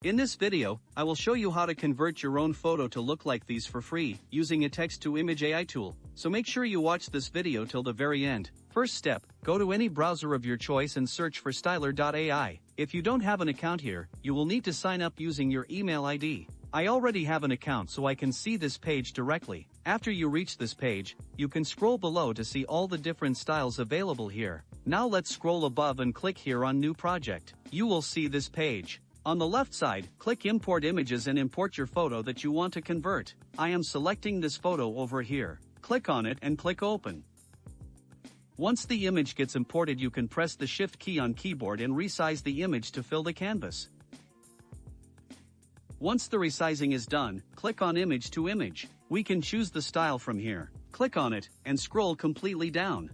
In this video, I will show you how to convert your own photo to look like these for free, using a text-to-image AI tool, so make sure you watch this video till the very end. First step, go to any browser of your choice and search for styler.ai. If you don't have an account here, you will need to sign up using your email ID. I already have an account so I can see this page directly. After you reach this page, you can scroll below to see all the different styles available here. Now let's scroll above and click here on New Project. You will see this page. On the left side, click Import Images and import your photo that you want to convert. I am selecting this photo over here. Click on it and click Open. Once the image gets imported, you can press the Shift key on keyboard and resize the image to fill the canvas. Once the resizing is done, click on Image to Image. We can choose the style from here. Click on it and scroll completely down.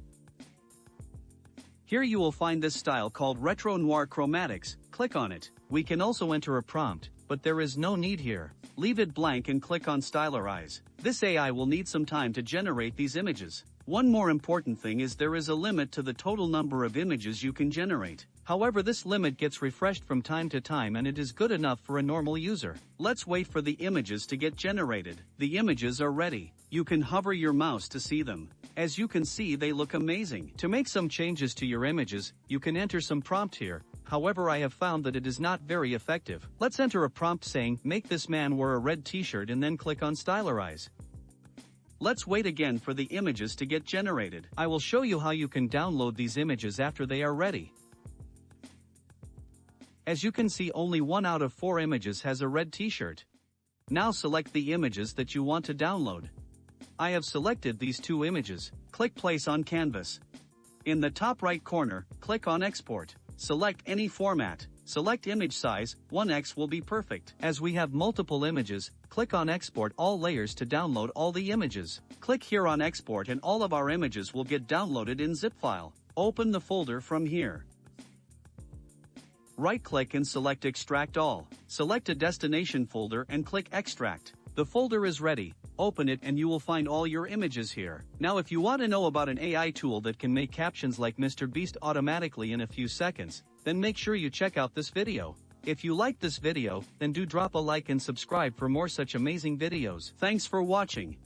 Here you will find this style called Retro Noir Chromatics. Click on it. We can also enter a prompt, but there is no need here. Leave it blank and click on Stylerize. This AI will need some time to generate these images. One more important thing is there is a limit to the total number of images you can generate. However, this limit gets refreshed from time to time and it is good enough for a normal user. Let's wait for the images to get generated. The images are ready. You can hover your mouse to see them. As you can see, they look amazing. To make some changes to your images, you can enter some prompt here. However, I have found that it is not very effective. Let's enter a prompt saying, make this man wear a red t-shirt, and then click on Stylerize. Let's wait again for the images to get generated. I will show you how you can download these images after they are ready. As you can see, only 1 out of 4 images has a red t-shirt. Now select the images that you want to download. I have selected these 2 images. Click Place on Canvas. In the top right corner, click on Export. Select any format. Select image size, 1x will be perfect. As we have multiple images, click on Export All Layers to download all the images. Click here on Export and all of our images will get downloaded in zip file. Open the folder from here. Right-click and select Extract All. Select a destination folder and click Extract. The folder is ready. Open it and you will find all your images here. Now if you want to know about an AI tool that can make captions like Mr. Beast automatically in a few seconds, then make sure you check out this video. If you liked this video, then do drop a like and subscribe for more such amazing videos. Thanks for watching.